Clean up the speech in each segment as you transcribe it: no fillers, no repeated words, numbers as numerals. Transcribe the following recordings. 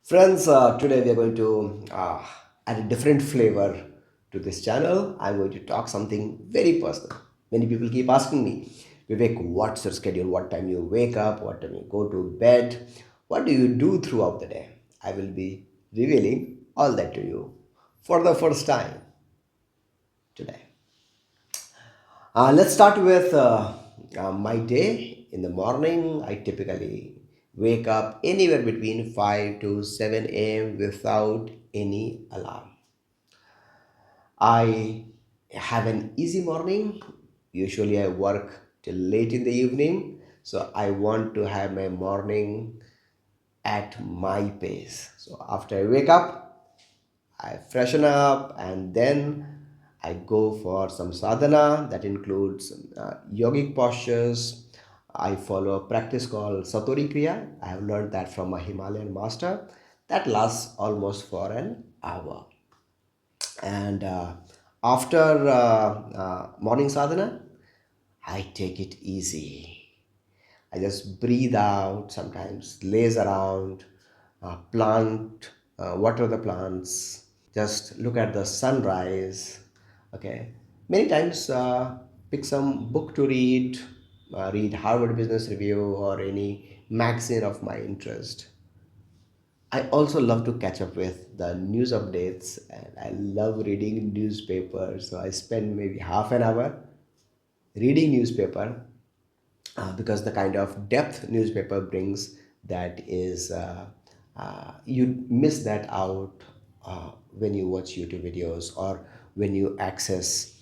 Friends, today we are going to add a different flavor to this channel. I'm going to talk something very personal. Many people keep asking me, Vivek, what's your schedule? What time you wake up? What time you go to bed? What do you do throughout the day? I will be revealing all that to you for the first time today. Let's start with my day. In the morning, I typically wake up anywhere between 5 to 7 a.m. without any alarm. I have an easy morning. Usually, I work till late in the evening, so I want to have my morning at my pace. So, after I wake up, I freshen up and then I go for some sadhana that includes yogic postures. I follow a practice called Satori Kriya. I have learned that from a Himalayan master. That lasts almost for an hour. And after morning sadhana, I take it easy. I just breathe out, sometimes laze around, water the plants, just look at the sunrise. Okay, many times pick some book to read, read Harvard Business Review or any magazine of my interest. I also love to catch up with the news updates and I love reading newspapers. So I spend maybe half an hour reading newspaper because the kind of depth newspaper brings that is you miss that out when you watch YouTube videos or when you access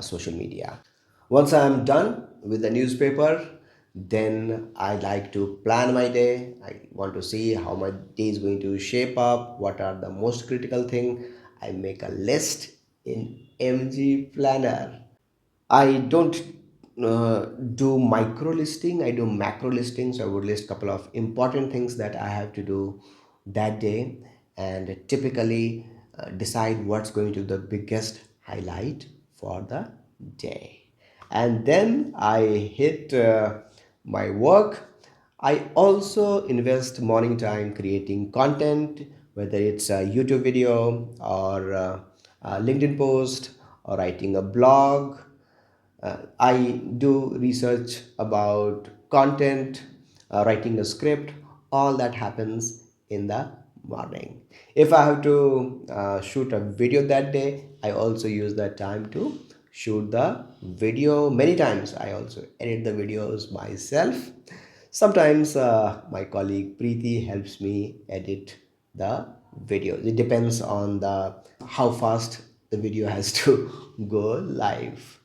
social media. Once I'm done with the newspaper, then I like to plan my day. I want to see how my day is going to shape up, what are the most critical thing. I make a list in MG Planner. I don't do micro listing. I do macro listing. So I would list couple of important things that I have to do that day, and typically decide what's going to be the biggest highlight for the day. And then I hit my work. I also invest morning time creating content, whether it's a YouTube video or a LinkedIn post or writing a blog. I do research about content, writing a script, all that happens in the morning. If I have to shoot a video that day, I also use that time to shoot the video. Many times I also edit the videos myself. Sometimes my colleague Preeti helps me edit the videos. It depends on the how fast the video has to go live.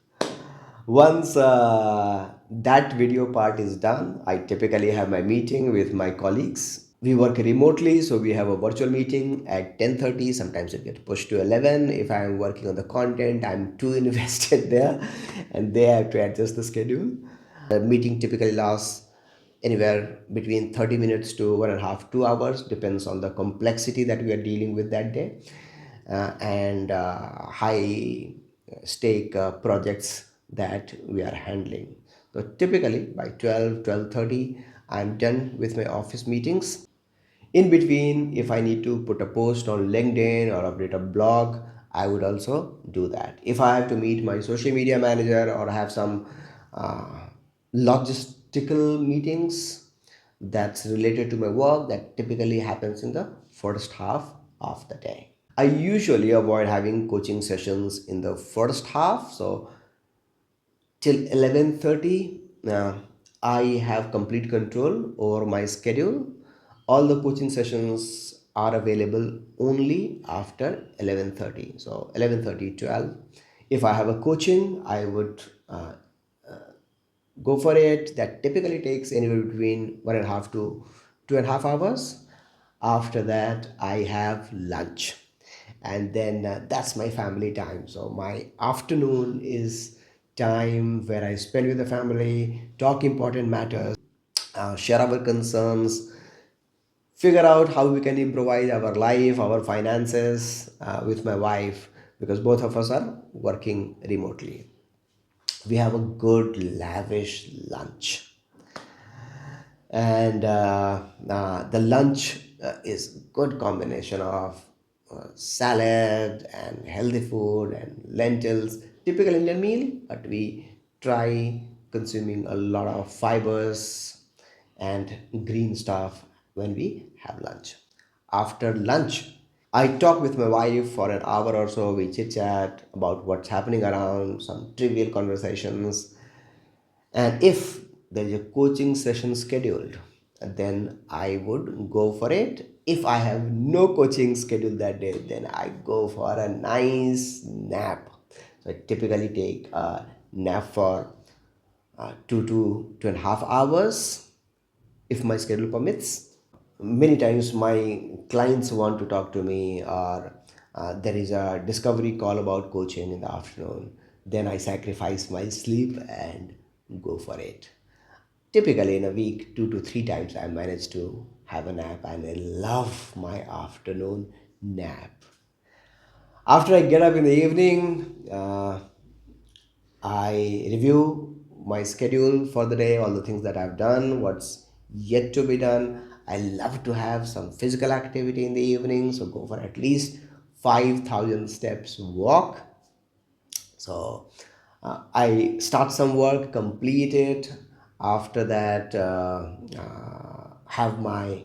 Once that video part is done, I typically have my meeting with my colleagues. We work remotely, so we have a virtual meeting at 10:30. Sometimes it gets pushed to 11. If I am working on the content, I'm too invested there, and they have to adjust the schedule. The meeting typically lasts anywhere between 30 minutes to 1.5, 2 hours, depends on the complexity that we are dealing with that day, and high stake projects that we are handling. So typically by 12:30, I'm done with my office meetings. In between, if I need to put a post on LinkedIn or update a blog, I would also do that. If I have to meet my social media manager or have some uh, logistical meetings that's related to my work, that typically happens in the first half of the day. I usually avoid having coaching sessions in the first half. So till 11:30, I have complete control over my schedule. All the coaching sessions are available only after 11:30. So 11:30, 12. If I have a coaching, I would go for it. That typically takes anywhere between 1.5 to 2.5 hours. After that, I have lunch, and then that's my family time. So my afternoon is time where I spend with the family, talk important matters, share our concerns, figure out how we can improvise our life, our finances with my wife, because both of us are working remotely. We have a good lavish lunch, and the lunch is good combination of salad and healthy food and lentils, typical Indian meal, but we try consuming a lot of fibers and green stuff when we have lunch. After lunch, I talk with my wife for an hour or so. We chit chat about what's happening around, some trivial conversations, and if there is a coaching session scheduled, then I would go for it. If I have no coaching scheduled that day, then I go for a nice nap. So I typically take a nap for 2 to 2.5 hours if my schedule permits. Many times my clients want to talk to me, or there is a discovery call about coaching in the afternoon. Then I sacrifice my sleep and go for it. Typically in a week, 2 to 3 times I manage to have a nap, and I love my afternoon nap. After I get up in the evening, I review my schedule for the day, all the things that I've done, what's yet to be done. I love to have some physical activity in the evening, so go for at least 5,000 steps walk. So I start some work, complete it. After that, have my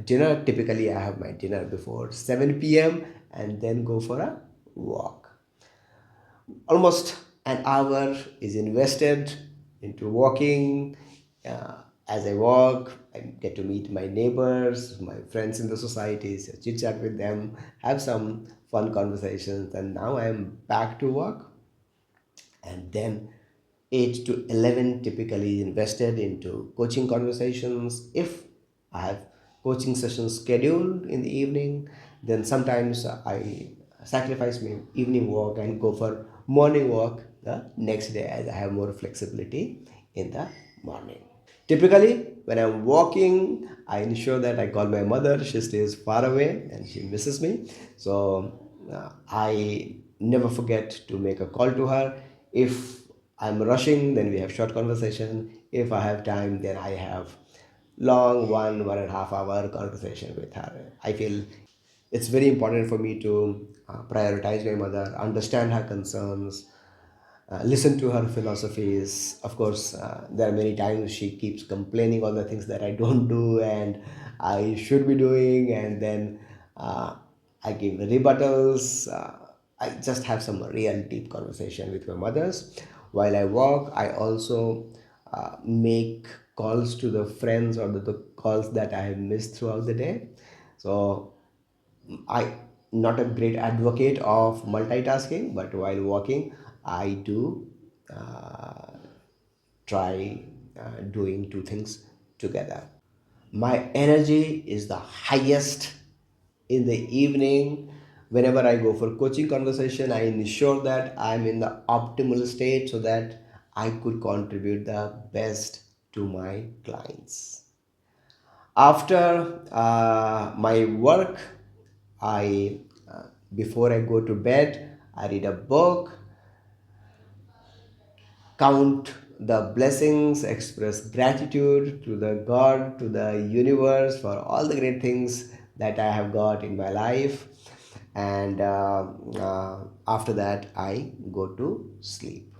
dinner. Typically, I have my dinner before 7 p.m. and then go for a walk. Almost an hour is invested into walking. As I walk, I get to meet my neighbors, my friends in the societies, chit chat with them, have some fun conversations, and now I am back to work. And then 8 to 11 typically invested into coaching conversations. If I have coaching sessions scheduled in the evening, then sometimes I sacrifice my evening walk and go for morning walk the next day, as I have more flexibility in the morning. Typically, when I'm walking, I ensure that I call my mother. She stays far away and she misses me. So I never forget to make a call to her. If I'm rushing, then we have short conversation. If I have time, then I have long 1.5 hour conversation with her. I feel it's very important for me to prioritize my mother, understand her concerns, listen to her philosophies. Of course, there are many times she keeps complaining on the things that I don't do and I should be doing, and then I give rebuttals. I just have some real deep conversation with my mothers. While I walk, I also make calls to the friends, or the calls that I have missed throughout the day. So I not a great advocate of multitasking, but while walking, I do uh, try doing two things together. My energy is the highest in the evening. Whenever I go for coaching conversation, I ensure that I'm in the optimal state so that I could contribute the best to my clients. After my work, I before I go to bed, I read a book, count the blessings, express gratitude to the God, to the universe for all the great things that I have got in my life. And after that, I go to sleep.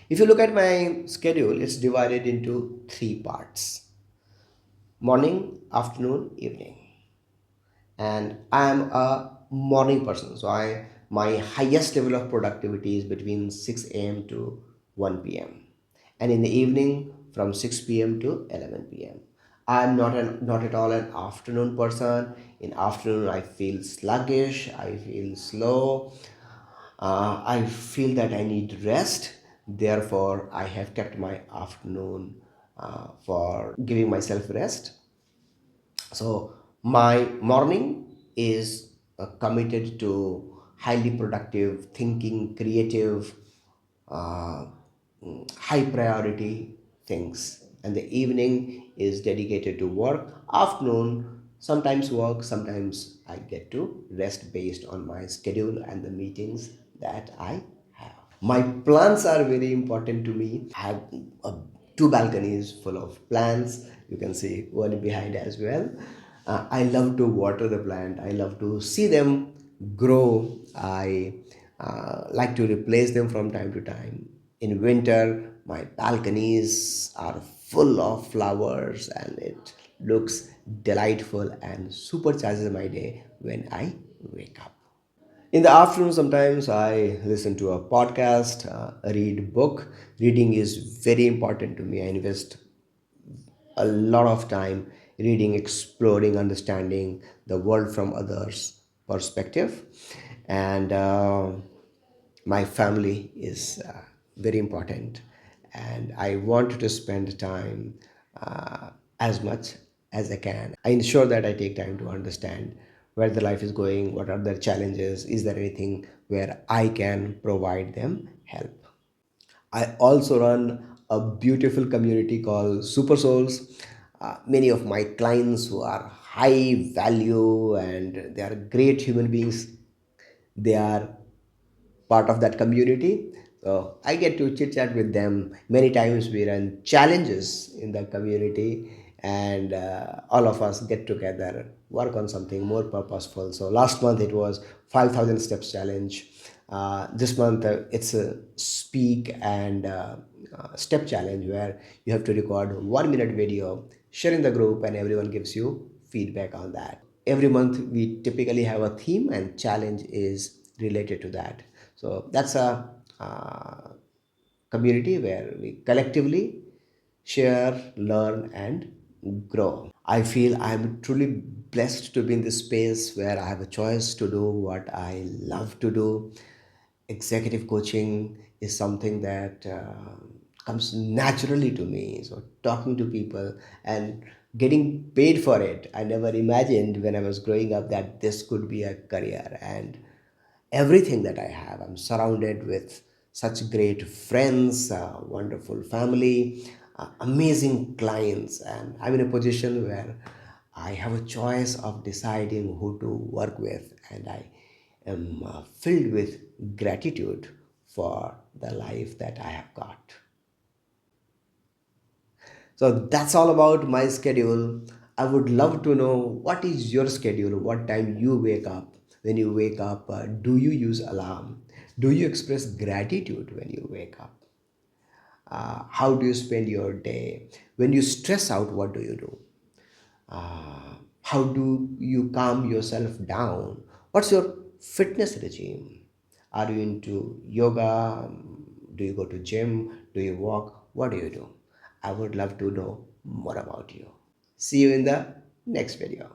If you look at my schedule, it's divided into three parts: morning, afternoon, evening. And I am a morning person, so I my highest level of productivity is between 6 a.m. to 1 p.m. and in the evening from 6 p.m. to 11 p.m. I'm not at all an afternoon person. In afternoon, I feel sluggish, I feel slow, I feel that I need rest. Therefore, I have kept my afternoon for giving myself rest. So my morning is committed to highly productive thinking, creative, uh, high priority things, and the evening is dedicated to work. Afternoon, sometimes work, sometimes I get to rest based on my schedule and the meetings that I have. My plants are very important to me. I have two balconies full of plants. You can see one behind as well. I love to water the plant. I love to see them grow. I like to replace them from time to time. In winter, my balconies are full of flowers and it looks delightful and supercharges my day when I wake up. In the afternoon, sometimes I listen to a podcast, read book. Reading is very important to me. I invest a lot of time reading, exploring, understanding the world from others' perspective, and my family is very important, and I want to spend time as much as I can. I ensure that I take time to understand where the life is going, what are their challenges, is there anything where I can provide them help. I also run a beautiful community called Super Souls. Many of my clients who are high value and they are great human beings, they are part of that community. So I get to chit chat with them. Many times we run challenges in the community, and all of us get together, work on something more purposeful. So last month it was 5,000 steps challenge. This month it's a speak and step challenge where you have to record 1 minute video, share in the group, and everyone gives you feedback on that. Every month we typically have a theme and challenge is related to that. So that's a community where we collectively share, learn, and grow. I feel I'm truly blessed to be in this space where I have a choice to do what I love to do. Executive coaching is something that comes naturally to me. So, talking to people and getting paid for it, I never imagined when I was growing up that this could be a career. And everything that I have, I'm surrounded with such great friends, wonderful family, amazing clients, and I'm in a position where I have a choice of deciding who to work with, and I am filled with gratitude for the life that I have got. So that's all about my schedule. I would love to know what is your schedule, what time you wake up. When you wake up, do you use alarm? Do you express gratitude when you wake up? How do you spend your day? When you stress out, what do you do? How do you calm yourself down? What's your fitness regime? Are you into yoga? Do you go to gym? Do you walk? What do you do? I would love to know more about you. See you in the next video.